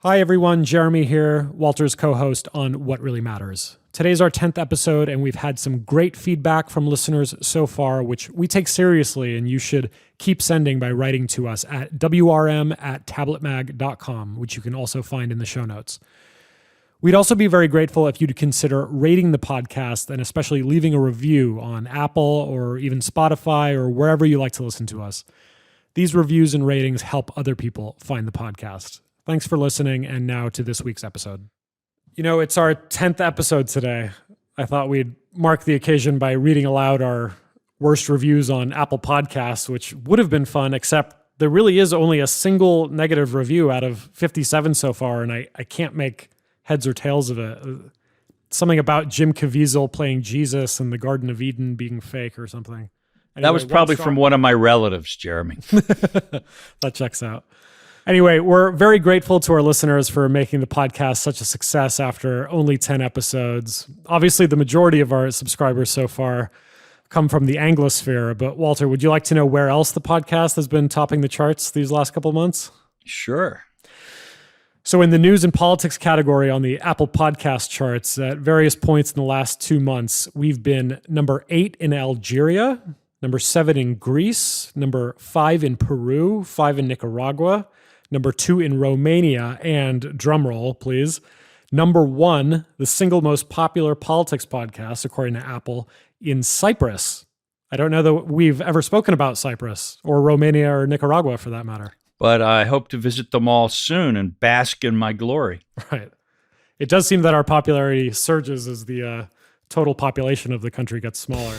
Hi everyone, Jeremy here, Walter's co-host on What Really Matters. Today's our 10th episode and we've had some great feedback from listeners so far, which we take seriously and you should keep sending by writing to us at wrm@tabletmag.com, which you can also find in the show notes. We'd also be very grateful if you'd consider rating the podcast and especially leaving a review on Apple or even Spotify or wherever you like to listen to us. These reviews and ratings help other people find the podcast. Thanks for listening, and now to this week's episode. You know, it's our 10th episode today. I thought we'd mark the occasion by reading aloud our worst reviews on Apple Podcasts, which would have been fun, except there really is only a single negative review out of 57 so far, and I can't make heads or tails of it. Something about Jim Caviezel playing Jesus and the Garden of Eden being fake or something. Anyway, that was probably from one of my relatives, Jeremy. That checks out. Anyway, we're very grateful to our listeners for making the podcast such a success after only 10 episodes. Obviously, the majority of our subscribers so far come from the Anglosphere, but Walter, would you like to know where else the podcast has been topping the charts these last couple months? Sure. So in the news and politics category on the Apple Podcast charts, at various points in the last 2 months, we've been number 8 in Algeria, number 7 in Greece, number 5 in Peru, 5 in Nicaragua, number 2 in Romania, and drumroll, please, number 1, the single most popular politics podcast, according to Apple, in Cyprus. I don't know that we've ever spoken about Cyprus, or Romania, or Nicaragua, for that matter. But I hope to visit them all soon and bask in my glory. Right. It does seem that our popularity surges as the total population of the country gets smaller.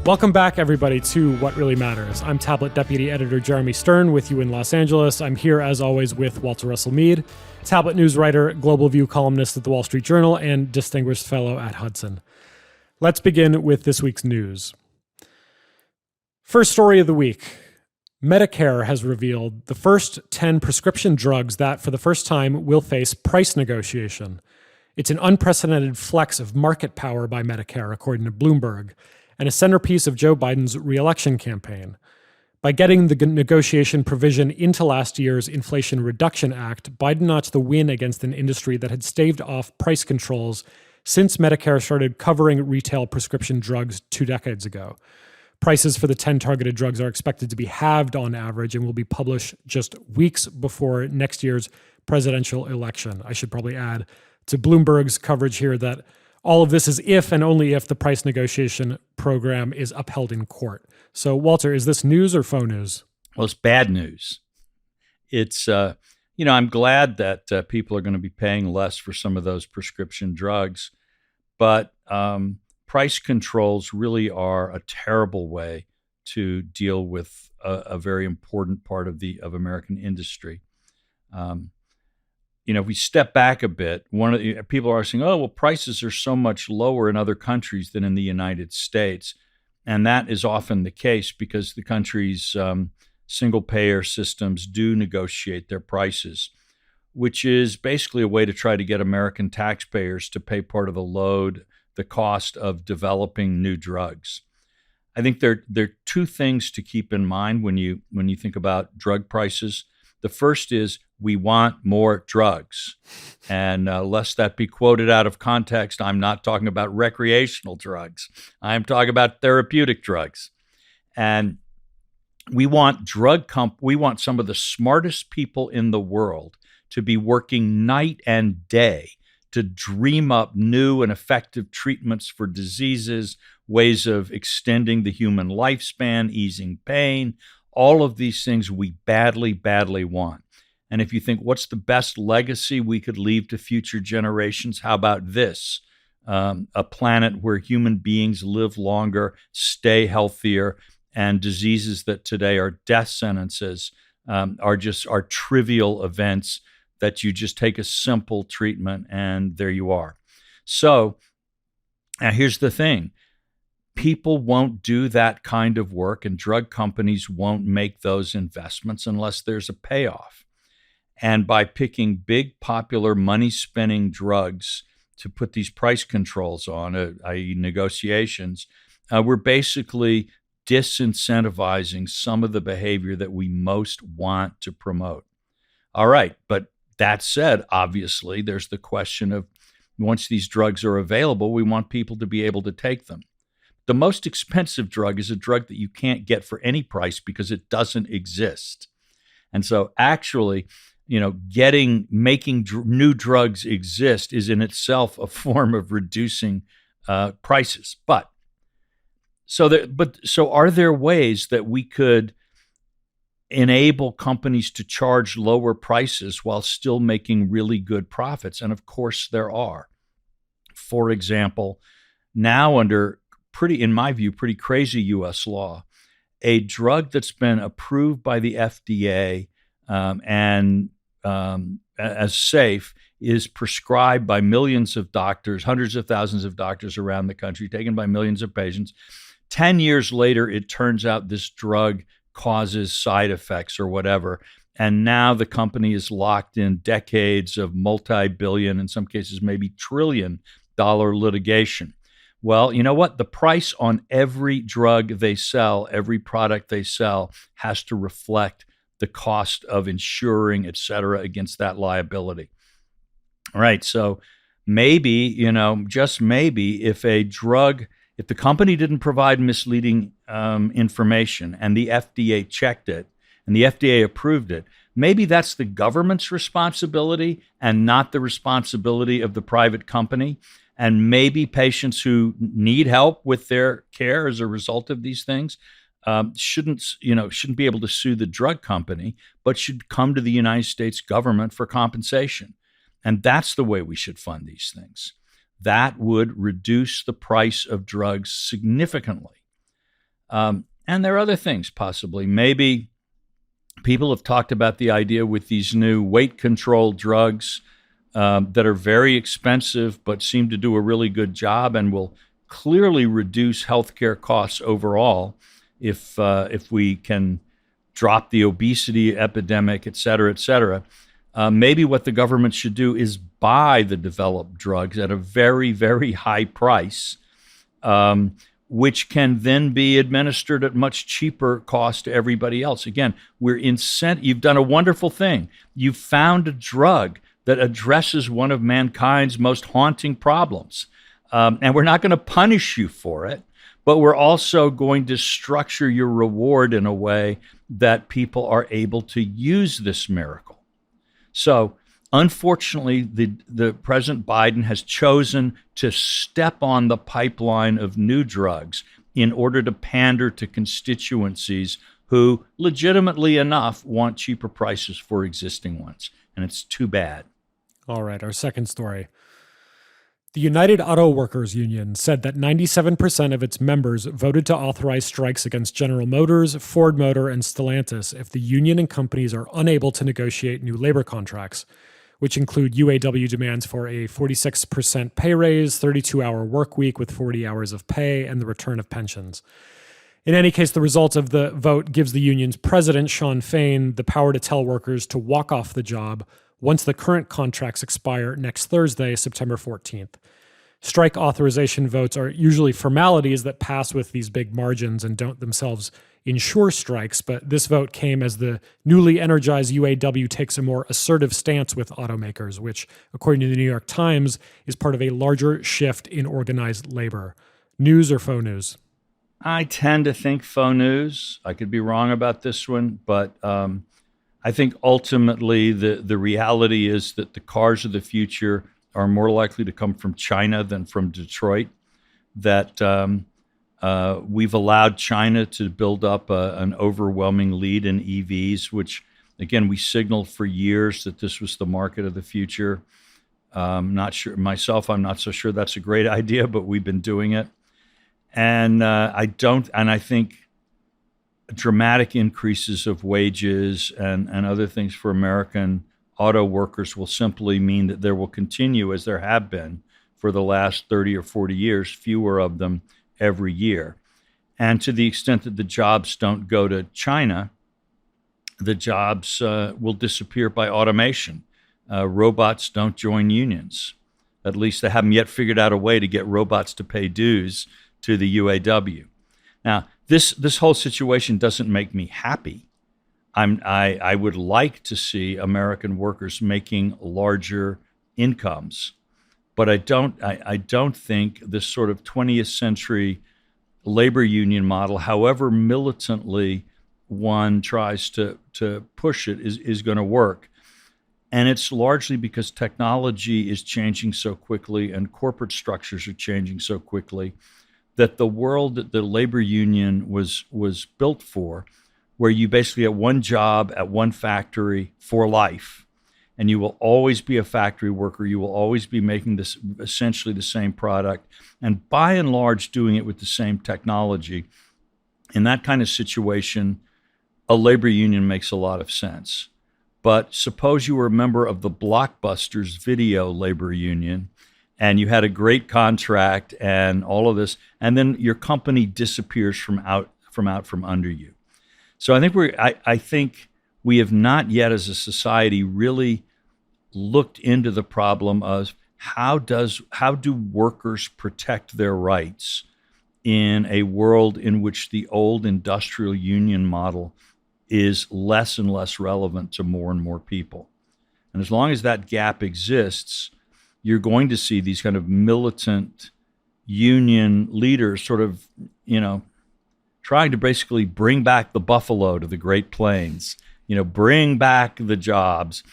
Welcome back, everybody, to What Really Matters. I'm Tablet Deputy Editor Jeremy Stern with you in Los Angeles. I'm here, as always, with Walter Russell Mead, Tablet news writer, Global View columnist at the Wall Street Journal, and Distinguished Fellow at Hudson. Let's begin with this week's news. First story of the week. Medicare has revealed the first 10 prescription drugs that, for the first time, will face price negotiation. It's an unprecedented flex of market power by Medicare, according to Bloomberg, and a centerpiece of Joe Biden's re-election campaign. By getting the negotiation provision into last year's Inflation Reduction Act, Biden notched the win against an industry that had staved off price controls since Medicare started covering retail prescription drugs 2 decades ago. Prices for the 10 targeted drugs are expected to be halved on average and will be published just weeks before next year's presidential election. I should probably add to Bloomberg's coverage here that all of this is if and only if the price negotiation program is upheld in court. So, Walter, is this news or faux news? Well, it's bad news. It's, I'm glad that people are going to be paying less for some of those prescription drugs, but price controls really are a terrible way to deal with a very important part of American industry. If we step back a bit, people are saying, oh, well, prices are so much lower in other countries than in the United States. And that is often the case because the country's single-payer systems do negotiate their prices, which is basically a way to try to get American taxpayers to pay part of the cost of developing new drugs. I think there are 2 things to keep in mind when you think about drug prices. The first is we want more drugs. And lest that be quoted out of context, I'm not talking about recreational drugs. I'm talking about therapeutic drugs. And we want we want some of the smartest people in the world to be working night and day to dream up new and effective treatments for diseases, ways of extending the human lifespan, easing pain. All of these things we badly, badly want. And if you think, what's the best legacy we could leave to future generations? How about this? A planet where human beings live longer, stay healthier, and diseases that today are death sentences are trivial events that you just take a simple treatment and there you are. So now here's the thing. People won't do that kind of work and drug companies won't make those investments unless there's a payoff. And by picking big, popular, money-spending drugs to put these price controls on, i.e. negotiations, We're basically disincentivizing some of the behavior that we most want to promote. All right, but that said, obviously, there's the question of once these drugs are available, we want people to be able to take them. The most expensive drug is a drug that you can't get for any price because it doesn't exist. And so actually, making new drugs exist is in itself a form of reducing prices. So are there ways that we could enable companies to charge lower prices while still making really good profits? And of course there are. For example, now under in my view, pretty crazy U.S. law, a drug that's been approved by the FDA and as safe is prescribed by millions of doctors, hundreds of thousands of doctors around the country, taken by millions of patients. 10 years later, it turns out this drug causes side effects or whatever. And now the company is locked in decades of multi-billion, in some cases maybe trillion-dollar litigation. Well, you know what? The price on every drug they sell, every product they sell, has to reflect the cost of insuring, et cetera, against that liability. All right. So maybe, just maybe, if the company didn't provide misleading information and the FDA checked it and the FDA approved it, maybe that's the government's responsibility and not the responsibility of the private company. And maybe patients who need help with their care as a result of these things shouldn't be able to sue the drug company, but should come to the United States government for compensation. And that's the way we should fund these things. That would reduce the price of drugs significantly. And there are other things possibly. Maybe people have talked about the idea with these new weight control drugs that are very expensive but seem to do a really good job and will clearly reduce healthcare costs overall if we can drop the obesity epidemic, et cetera, et cetera. Maybe what the government should do is buy the developed drugs at a very, very high price, which can then be administered at much cheaper cost to everybody else. Again, you've done a wonderful thing. You've found a drug that addresses one of mankind's most haunting problems. And we're not going to punish you for it, but we're also going to structure your reward in a way that people are able to use this miracle. So, unfortunately, the President Biden has chosen to step on the pipeline of new drugs in order to pander to constituencies who, legitimately enough, want cheaper prices for existing ones. And it's too bad. All right, our second story. The United Auto Workers Union said that 97% of its members voted to authorize strikes against General Motors, Ford Motor, and Stellantis if the union and companies are unable to negotiate new labor contracts, which include UAW demands for a 46% pay raise, 32-hour work week with 40 hours of pay, and the return of pensions. In any case, the result of the vote gives the union's president, Shawn Fain, the power to tell workers to walk off the job once the current contracts expire next Thursday, September 14th. Strike authorization votes are usually formalities that pass with these big margins and don't themselves ensure strikes, but this vote came as the newly energized UAW takes a more assertive stance with automakers, which, according to the New York Times, is part of a larger shift in organized labor. News or faux news? I tend to think faux news. I could be wrong about this one, but I think ultimately the reality is that the cars of the future are more likely to come from China than from Detroit, that we've allowed China to build up an overwhelming lead in EVs, which, again, we signaled for years that this was the market of the future. Not sure myself, I'm not so sure that's a great idea, but we've been doing it. And I think dramatic increases of wages and other things for American auto workers will simply mean that there will continue, as there have been for the last 30 or 40 years, fewer of them every year. And to the extent that the jobs don't go to China, the jobs will disappear by automation. Robots don't join unions. At least they haven't yet figured out a way to get robots to pay dues to the UAW. Now, this whole situation doesn't make me happy. I would like to see American workers making larger incomes, but I don't think this sort of 20th century labor union model, however militantly one tries to push it, is going to work. And it's largely because technology is changing so quickly and corporate structures are changing so quickly that the world that the labor union was built for, where you basically have one job at one factory for life, and you will always be a factory worker, you will always be making this essentially the same product, and by and large doing it with the same technology. In that kind of situation, a labor union makes a lot of sense. But suppose you were a member of the Blockbusters video labor union, and you had a great contract and all of this, and then your company disappears from out from under you. So I think we have not yet as a society really looked into the problem of how do workers protect their rights in a world in which the old industrial union model is less and less relevant to more and more people. And as long as that gap exists, you're going to see these kind of militant union leaders sort of, trying to basically bring back the buffalo to the Great Plains, bring back the jobs.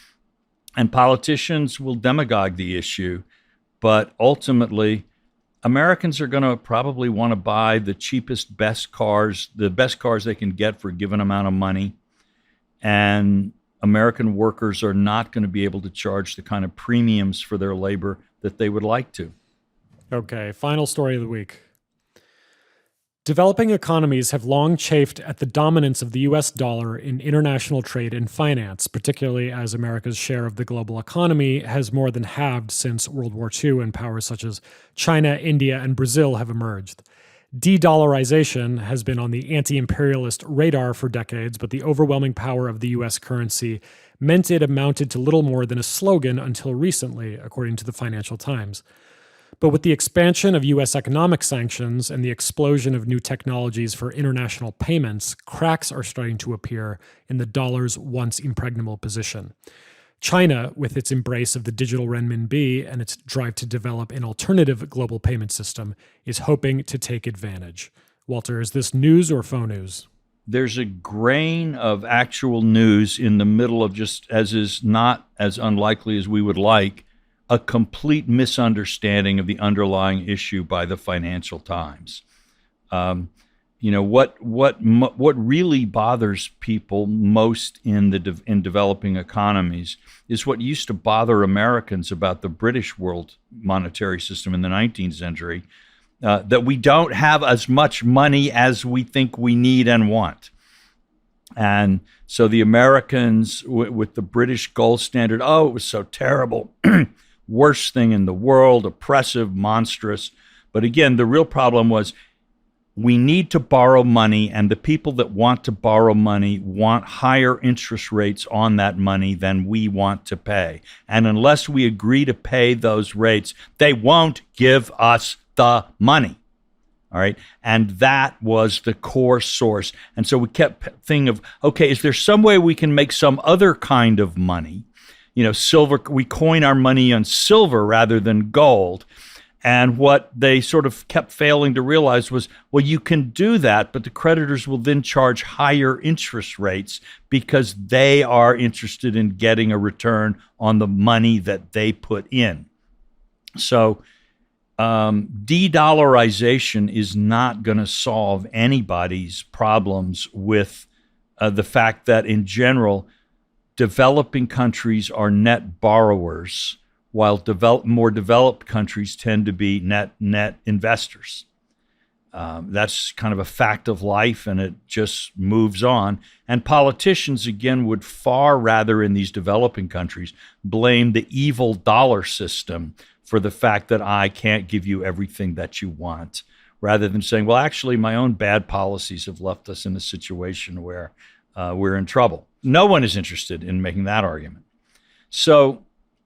And politicians will demagogue the issue, but ultimately, Americans are going to probably want to buy the cheapest, best cars, the best cars they can get for a given amount of money. And American workers are not going to be able to charge the kind of premiums for their labor that they would like to. Okay, final story of the week. Developing economies have long chafed at the dominance of the US dollar in international trade and finance, particularly as America's share of the global economy has more than halved since World War II and powers such as China, India, and Brazil have emerged. De-dollarization has been on the anti-imperialist radar for decades, but the overwhelming power of the US currency meant it amounted to little more than a slogan until recently, according to the Financial Times. But with the expansion of U.S. economic sanctions and the explosion of new technologies for international payments, cracks are starting to appear in the dollar's once impregnable position. China, with its embrace of the digital renminbi and its drive to develop an alternative global payment system, is hoping to take advantage. Walter, is this news or faux news? There's a grain of actual news in the middle of, just as is not as unlikely as we would like, a complete misunderstanding of the underlying issue by the Financial Times. What really bothers people most in developing economies is what used to bother Americans about the British world monetary system in the 19th century, that we don't have as much money as we think we need and want. And so the Americans with the British gold standard, oh, it was so terrible. Worst thing in the world, oppressive, monstrous. But again, the real problem was we need to borrow money, and the people that want to borrow money want higher interest rates on that money than we want to pay. And unless we agree to pay those rates, they won't give us the money. All right. And that was the core source. And so we kept thinking of, okay, is there some way we can make some other kind of money? Silver, we coin our money on silver rather than gold. And what they sort of kept failing to realize was, well, you can do that, but the creditors will then charge higher interest rates because they are interested in getting a return on the money that they put in. So de-dollarization is not going to solve anybody's problems with the fact that, in general, developing countries are net borrowers, while more developed countries tend to be net investors. That's kind of a fact of life, and it just moves on. And politicians, again, would far rather in these developing countries blame the evil dollar system for the fact that I can't give you everything that you want, rather than saying, well, actually, my own bad policies have left us in a situation where we're in trouble. No one is interested in making that argument. So,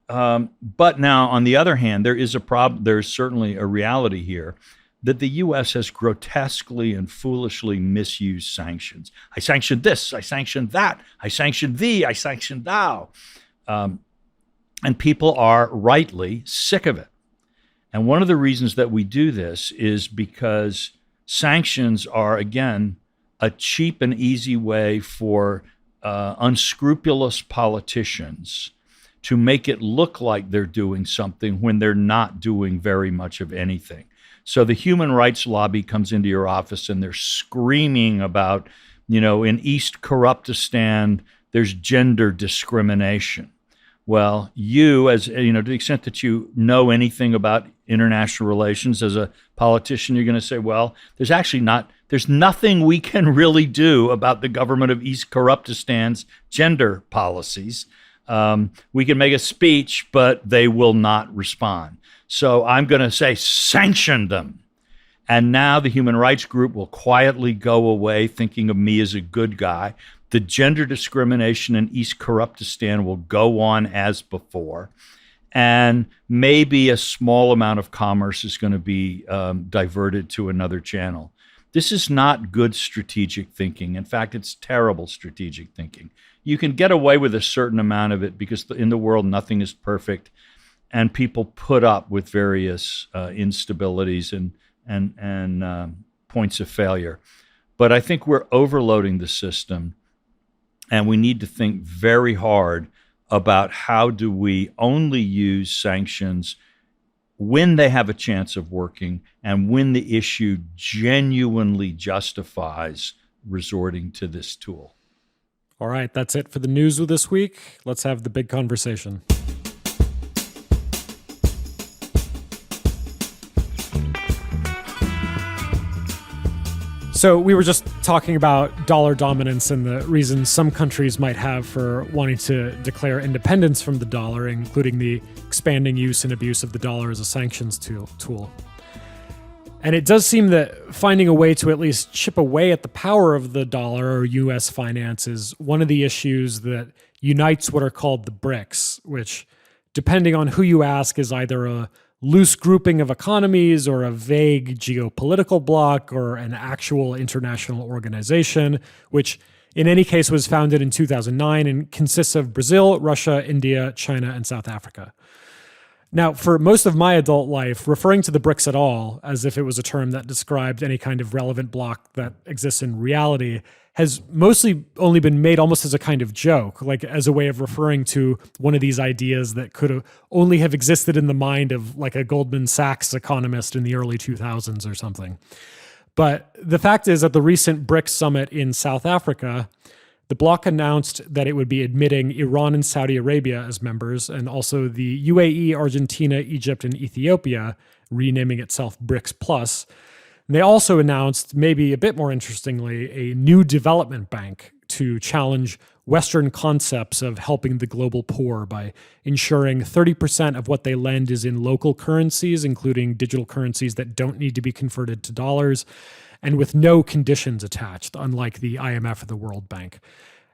but now, on the other hand, there is a problem. There's certainly a reality here that the U.S. has grotesquely and foolishly misused sanctions. I sanctioned this, I sanctioned that, I sanctioned thee, I sanctioned thou. And people are rightly sick of it. And one of the reasons that we do this is because sanctions are, again, a cheap and easy way for unscrupulous politicians to make it look like they're doing something when they're not doing very much of anything. So the human rights lobby comes into your office and they're screaming about, in East Corruptistan, there's gender discrimination. Well, you, as to the extent that you know anything about international relations as a politician, you're going to say, well, there's nothing we can really do about the government of East Corruptistan's gender policies. We can make a speech, but they will not respond. So I'm going to say, sanction them. And now the human rights group will quietly go away thinking of me as a good guy. The gender discrimination in East Corruptistan will go on as before. And maybe a small amount of commerce is going to be diverted to another channel. This is not good strategic thinking. In fact, it's terrible strategic thinking. You can get away with a certain amount of it because in the world, nothing is perfect. And people put up with various instabilities and points of failure. But I think we're overloading the system. And we need to think very hard about how do we only use sanctions when they have a chance of working and when the issue genuinely justifies resorting to this tool. All right, that's it for the news of this week. Let's have the big conversation. So we were just talking about dollar dominance and the reasons some countries might have for wanting to declare independence from the dollar, including the expanding use and abuse of the dollar as a sanctions tool. And it does seem that finding a way to at least chip away at the power of the dollar or U.S. finance is one of the issues that unites what are called the BRICS, which, depending on who you ask, is either a loose grouping of economies or a vague geopolitical bloc or an actual international organization, which in any case was founded in 2009 and consists of Brazil, Russia, India, China, and South Africa. Now, for most of my adult life, referring to the BRICS at all, as if it was a term that described any kind of relevant bloc that exists in reality, has mostly only been made almost as a kind of joke, like as a way of referring to one of these ideas that could only have existed in the mind of like a Goldman Sachs economist in the early 2000s or something. But the fact is, at the recent BRICS summit in South Africa, the bloc announced that it would be admitting Iran and Saudi Arabia as members, and also the UAE, Argentina, Egypt, and Ethiopia, renaming itself BRICS Plus. They also announced, maybe a bit more interestingly, a new development bank to challenge Western concepts of helping the global poor by ensuring 30% of what they lend is in local currencies, including digital currencies that don't need to be converted to dollars, and with no conditions attached, unlike the IMF or the World Bank.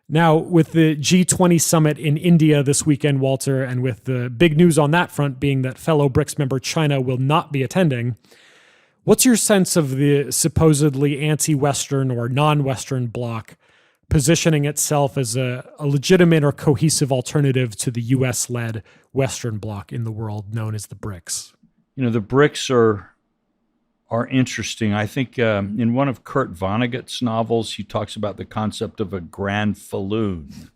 Now, with the G20 summit in India this weekend, Walter, and with the big news on that front being that fellow BRICS member China will not be attending, what's your sense of the supposedly anti-Western or non-Western bloc positioning itself as a legitimate or cohesive alternative to the U.S.-led Western bloc in the world known as the BRICS? The BRICS are interesting. I think in one of Kurt Vonnegut's novels, he talks about the concept of a grand falloon,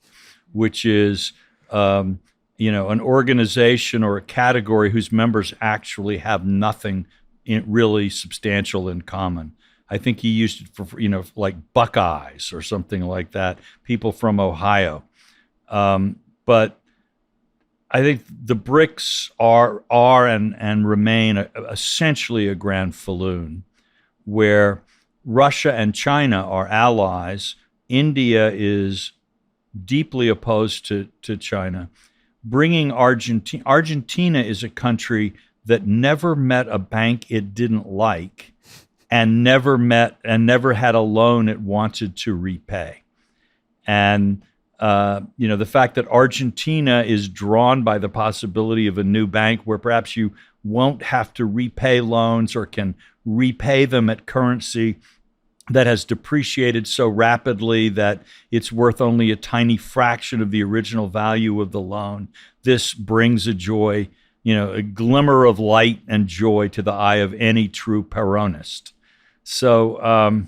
which is an organization or a category whose members actually have nothing really substantial in common. I think he used it for, like Buckeyes or something like that, people from Ohio. But I think the BRICS are and remain essentially a grand falloon, where Russia and China are allies. India is deeply opposed to China. Bringing Argentina is a country that never met a bank it didn't like and never had a loan it wanted to repay. And the fact that Argentina is drawn by the possibility of a new bank where perhaps you won't have to repay loans or can repay them at currency that has depreciated so rapidly that it's worth only a tiny fraction of the original value of the loan. This brings a joy, a glimmer of light and joy to the eye of any true Peronist. So,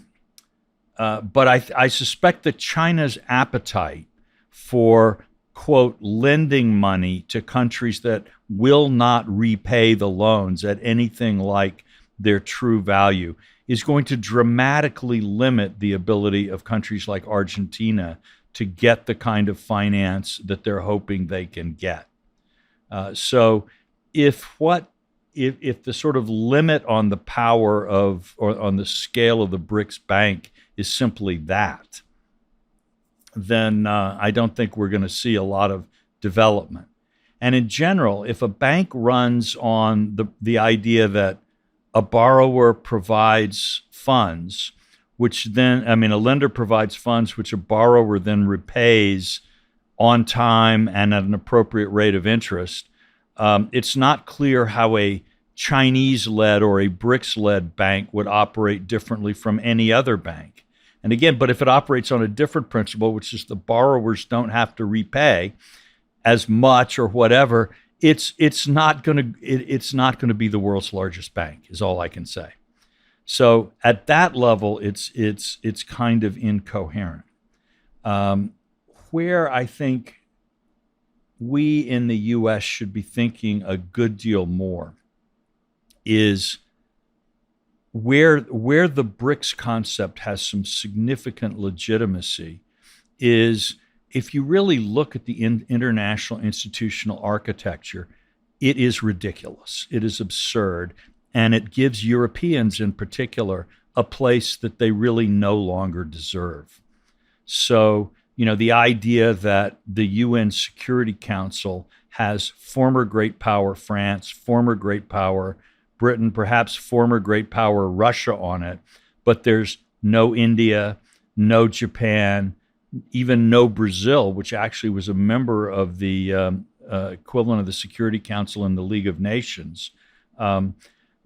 but I suspect that China's appetite for, quote, lending money to countries that will not repay the loans at anything like their true value is going to dramatically limit the ability of countries like Argentina to get the kind of finance that they're hoping they can get. So if the sort of limit on the power of, or on the scale of the BRICS bank is simply that, then I don't think we're going to see a lot of development. And in general, if a bank runs on the idea that a borrower provides funds, which then, a lender provides funds which a borrower then repays on time and at an appropriate rate of interest, it's not clear how a Chinese-led or a BRICS-led bank would operate differently from any other bank. And again, but if it operates on a different principle, which is the borrowers don't have to repay as much or whatever, it's not going to be the world's largest bank, is all I can say. So at that level, it's kind of incoherent. Where I think we in the U.S. should be thinking a good deal more is where the BRICS concept has some significant legitimacy is if you really look at the international institutional architecture, it is ridiculous. It is absurd. And it gives Europeans in particular a place that they really no longer deserve. So, the idea that the UN Security Council has former great power France, former great power Britain, perhaps former great power Russia on it, but there's no India, no Japan, even no Brazil, which actually was a member of the equivalent of the Security Council in the League of Nations.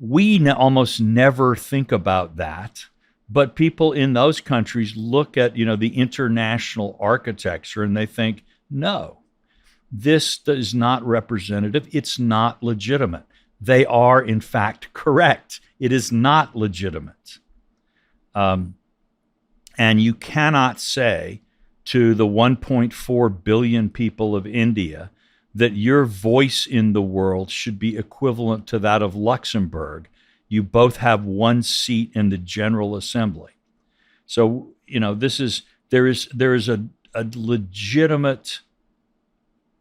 We almost never think about that, but people in those countries look at the international architecture and they think, no, this is not representative. It's not legitimate. They are, in fact, correct. It is not legitimate. And you cannot say to the 1.4 billion people of India that your voice in the world should be equivalent to that of Luxembourg. You both have one seat in the General Assembly. So, there is a legitimate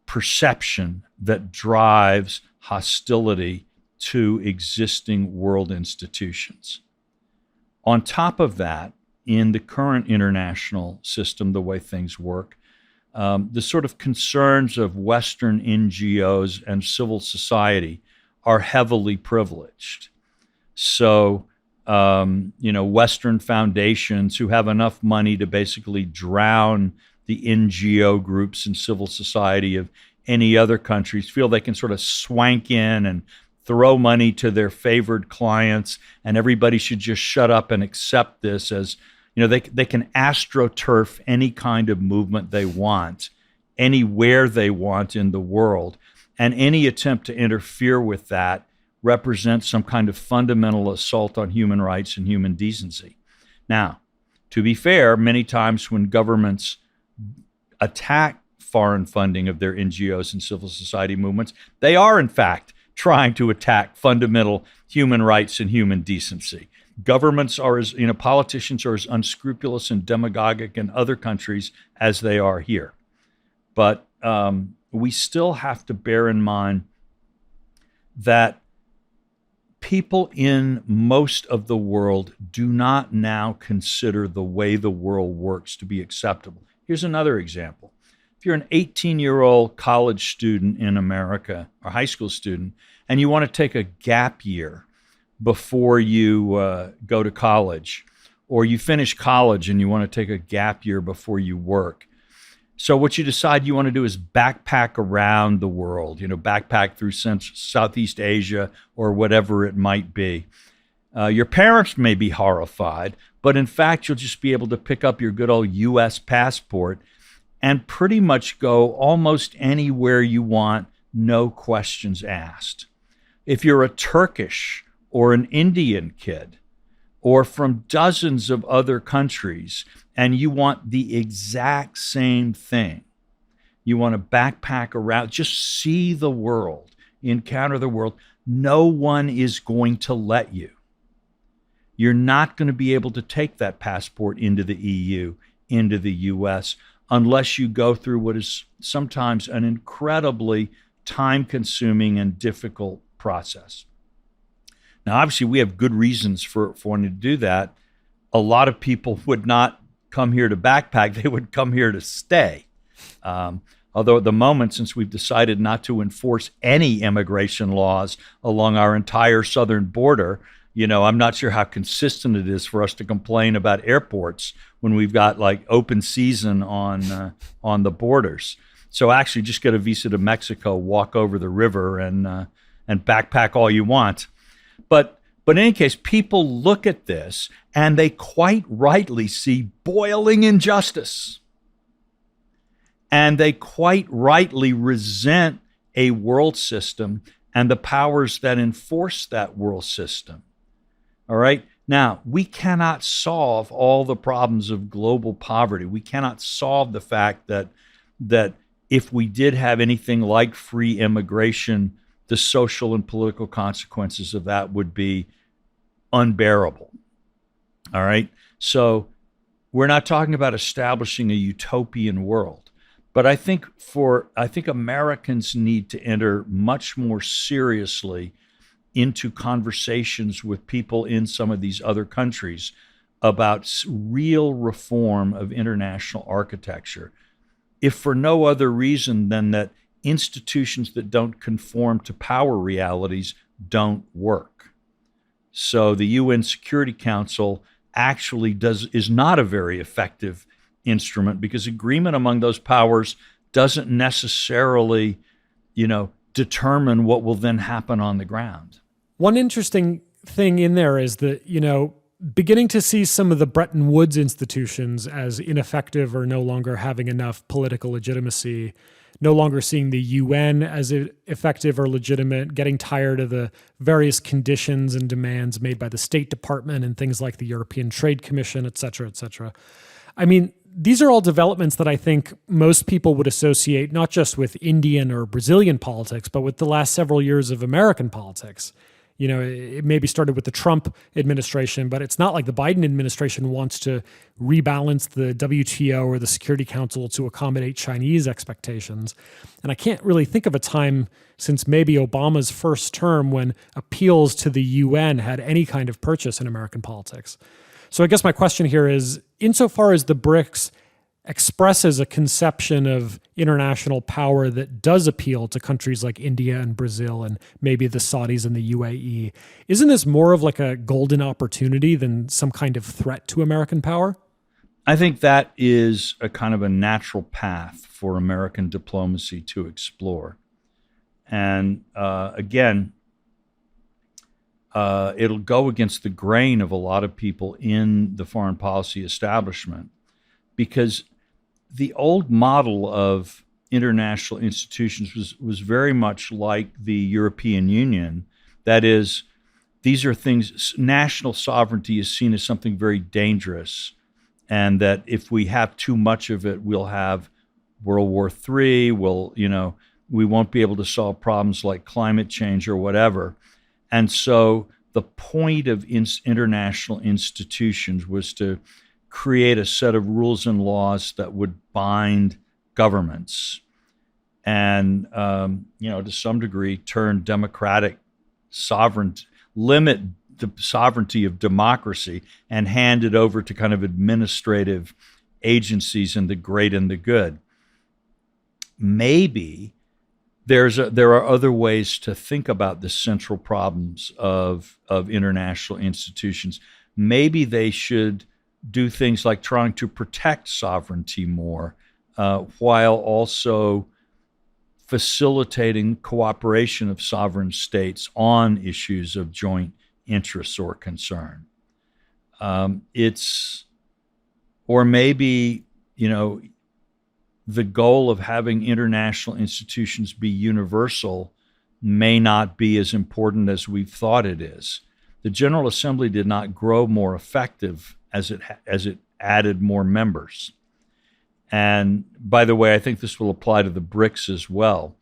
perception that drives hostility to existing world institutions. On top of that, in the current international system, the way things work, the sort of concerns of Western NGOs and civil society are heavily privileged. So, Western foundations who have enough money to basically drown the NGO groups and civil society of any other countries feel they can sort of swank in and throw money to their favored clients, and everybody should just shut up and accept this as, they can astroturf any kind of movement they want, anywhere they want in the world. And any attempt to interfere with that represents some kind of fundamental assault on human rights and human decency. Now, to be fair, many times when governments attack foreign funding of their NGOs and civil society movements, they are, in fact, trying to attack fundamental human rights and human decency. Governments are politicians are as unscrupulous and demagogic in other countries as they are here. But we still have to bear in mind that people in most of the world do not now consider the way the world works to be acceptable. Here's another example. If you're an 18-year-old college student in America, or high school student, and you want to take a gap year before you go to college, or you finish college and you want to take a gap year before you work. So what you decide you want to do is backpack around the world, backpack through Southeast Asia or whatever it might be. Your parents may be horrified, but in fact, you'll just be able to pick up your good old U.S. passport and pretty much go almost anywhere you want, no questions asked. If you're a Turkish or an Indian kid, or from dozens of other countries, and you want the exact same thing, you want to backpack around, just see the world, encounter the world, no one is going to let you. You're not going to be able to take that passport into the EU, into the US, unless you go through what is sometimes an incredibly time-consuming and difficult process. Now, obviously, we have good reasons for wanting to do that. A lot of people would not come here to backpack. They would come here to stay. Although at the moment, since we've decided not to enforce any immigration laws along our entire southern border, I'm not sure how consistent it is for us to complain about airports when we've got like open season on the borders. So actually, just get a visa to Mexico, walk over the river, and backpack all you want. But in any case, people look at this and they quite rightly see boiling injustice. And they quite rightly resent a world system and the powers that enforce that world system. All right? Now, we cannot solve all the problems of global poverty. We cannot solve the fact that if we did have anything like free immigration, the social and political consequences of that would be unbearable. All right? So we're not talking about establishing a utopian world. But I think Americans need to enter much more seriously into conversations with people in some of these other countries about real reform of international architecture, if for no other reason than that institutions that don't conform to power realities don't work. So the UN Security Council actually is not a very effective instrument because agreement among those powers doesn't necessarily, determine what will then happen on the ground. One interesting thing in there is that, beginning to see some of the Bretton Woods institutions as ineffective or no longer having enough political legitimacy, no longer seeing the UN as effective or legitimate, getting tired of the various conditions and demands made by the State Department and things like the European Trade Commission, et cetera, et cetera. I mean, these are all developments that I think most people would associate not just with Indian or Brazilian politics, but with the last several years of American politics. It maybe started with the Trump administration, but it's not like the Biden administration wants to rebalance the WTO or the Security Council to accommodate Chinese expectations. And I can't really think of a time since maybe Obama's first term when appeals to the UN had any kind of purchase in American politics. So I guess my question here is, insofar as the BRICS expresses a conception of international power that does appeal to countries like India and Brazil and maybe the Saudis and the UAE, isn't this more of like a golden opportunity than some kind of threat to American power? I think that is a kind of a natural path for American diplomacy to explore. And again, it'll go against the grain of a lot of people in the foreign policy establishment, because the old model of international institutions was very much like the European Union. That is, these are things, national sovereignty is seen as something very dangerous, and that if we have too much of it, we'll have World War III, we won't be able to solve problems like climate change or whatever. And so the point of international institutions was to create a set of rules and laws that would bind governments and, to some degree, turn democratic sovereignty, limit the sovereignty of democracy and hand it over to kind of administrative agencies and the great and the good. Maybe there are other ways to think about the central problems of international institutions. Maybe they should do things like trying to protect sovereignty more, while also facilitating cooperation of sovereign states on issues of joint interests or concern. Or maybe, the goal of having international institutions be universal may not be as important as we've thought it is. The General Assembly did not grow more effective as it added more members. And by the way, I think this will apply to the BRICS as well.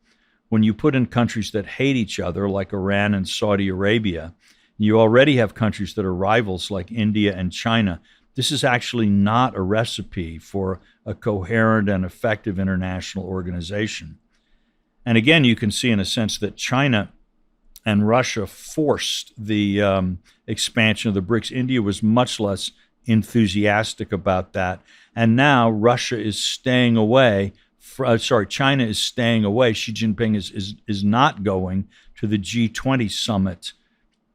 When you put in countries that hate each other, like Iran and Saudi Arabia, you already have countries that are rivals like India and China. This is actually not a recipe for a coherent and effective international organization. And again, you can see in a sense that China and Russia forced the expansion of the BRICS. India was much less enthusiastic about that. And now Russia is staying away. China is staying away. Xi Jinping is not going to the G20 summit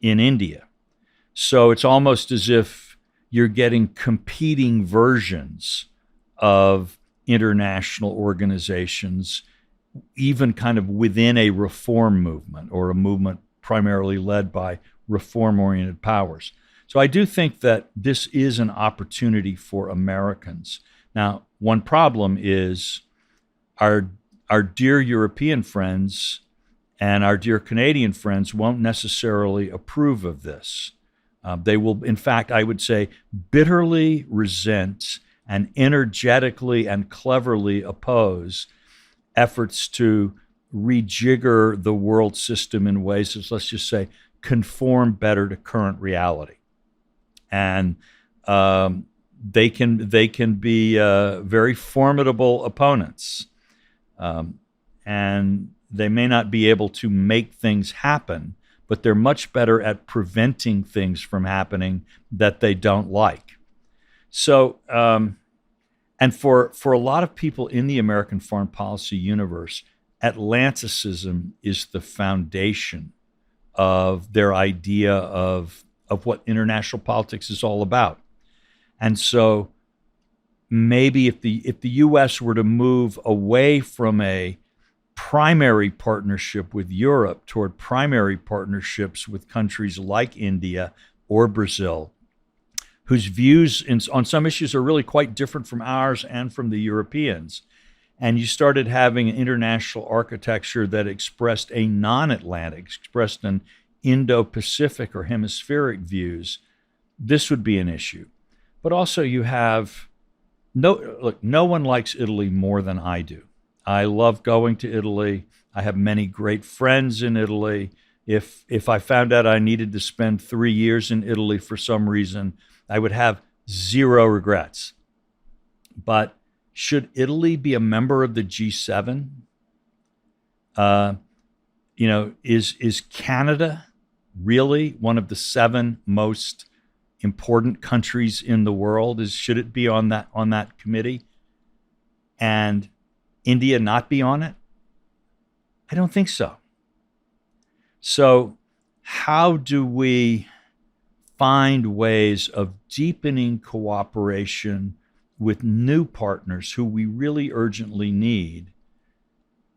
in India. So it's almost as if you're getting competing versions of international organizations, even kind of within a reform movement or a movement primarily led by reform-oriented powers. So I do think that this is an opportunity for Americans. Now, one problem is our dear European friends and our dear Canadian friends won't necessarily approve of this. They will, in fact, I would say, bitterly resent and energetically and cleverly oppose efforts to rejigger the world system in ways that, let's just say, conform better to current reality. And they can be very formidable opponents. And they may not be able to make things happen, but they're much better at preventing things from happening that they don't like. So, and for a lot of people in the American foreign policy universe, Atlanticism is the foundation of their idea of what international politics is all about. And so maybe if the U.S. were to move away from a primary partnership with Europe toward primary partnerships with countries like India or Brazil, whose views on some issues are really quite different from ours and from the Europeans, and you started having an international architecture that expressed a non-Atlantic, expressed an Indo-Pacific or hemispheric views, this would be an issue. But also you have, no one likes Italy more than I do. I love going to Italy. I have many great friends in Italy. If I found out I needed to spend 3 years in Italy for some reason, I would have zero regrets. But should Italy be a member of the G7? Is Canada really one of the 7 most important countries in the world? Should it be on that committee? And India not be on it? I don't think so. So how do we find ways of deepening cooperation with new partners who we really urgently need,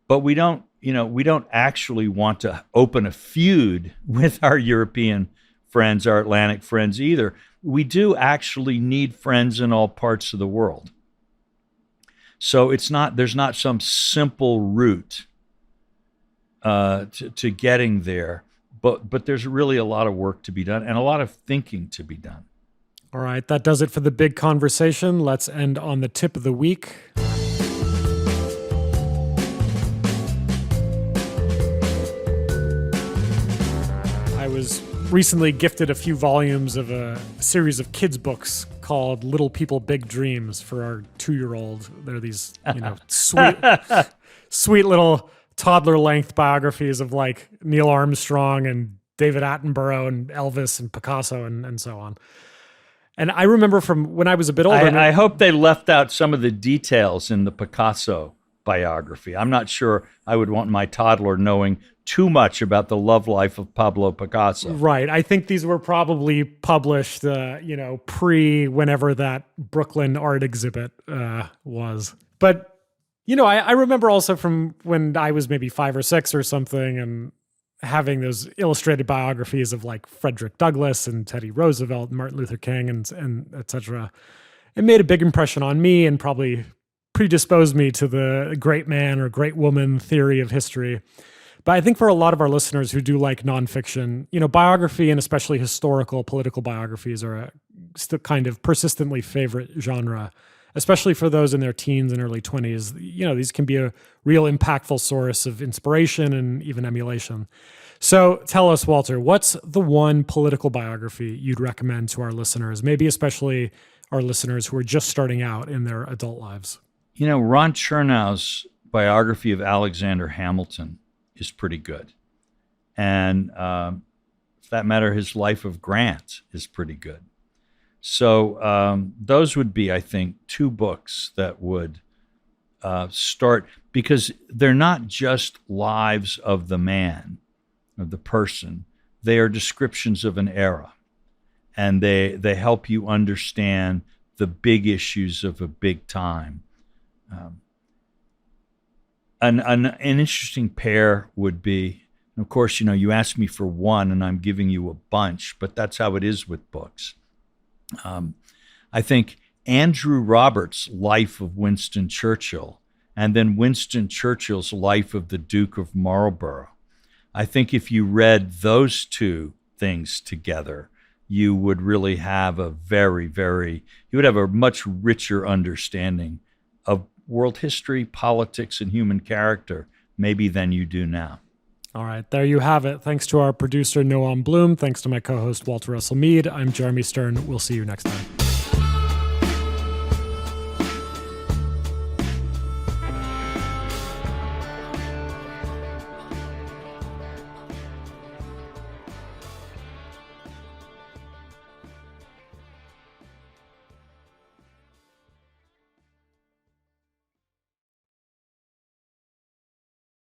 but we don't actually want to open a feud with our European friends, our Atlantic friends either. We do actually need friends in all parts of the world. So there's not some simple route to getting there, but there's really a lot of work to be done and a lot of thinking to be done. All right, that does it for the big conversation. Let's end on the tip of the week. I was recently gifted a few volumes of a series of kids' books called Little People, Big Dreams for our 2-year-old. They're these, sweet little toddler-length biographies of like Neil Armstrong and David Attenborough and Elvis and Picasso and so on. And I remember from when I was a bit older. I hope they left out some of the details in the Picasso biography. I'm not sure I would want my toddler knowing too much about the love life of Pablo Picasso. Right. I think these were probably published, pre whenever that Brooklyn art exhibit was. But, I remember also from when I was maybe 5 or 6 or something, and having those illustrated biographies of like Frederick Douglass and Teddy Roosevelt and Martin Luther King and et cetera, it made a big impression on me and probably predisposed me to the great man or great woman theory of history. But I think for a lot of our listeners who do like nonfiction, biography and especially historical political biographies are a still kind of persistently favorite genre, especially for those in their teens and early 20s. These can be a real impactful source of inspiration and even emulation. So tell us, Walter, what's the one political biography you'd recommend to our listeners, maybe especially our listeners who are just starting out in their adult lives? Ron Chernow's biography of Alexander Hamilton is pretty good. And for that matter, his life of Grant is pretty good. So those would be, I think, two books that would start, because they're not just lives of the man, of the person. They are descriptions of an era. And they help you understand the big issues of a big time. An interesting pair would be, of course, you asked me for one and I'm giving you a bunch, but that's how it is with books. I think Andrew Roberts' Life of Winston Churchill, and then Winston Churchill's Life of the Duke of Marlborough. I think if you read those two things together, you would really have a much richer understanding of world history, politics, and human character, maybe than you do now. All right, there you have it. Thanks to our producer, Noam Bloom. Thanks to my co-host, Walter Russell Mead. I'm Jeremy Stern. We'll see you next time.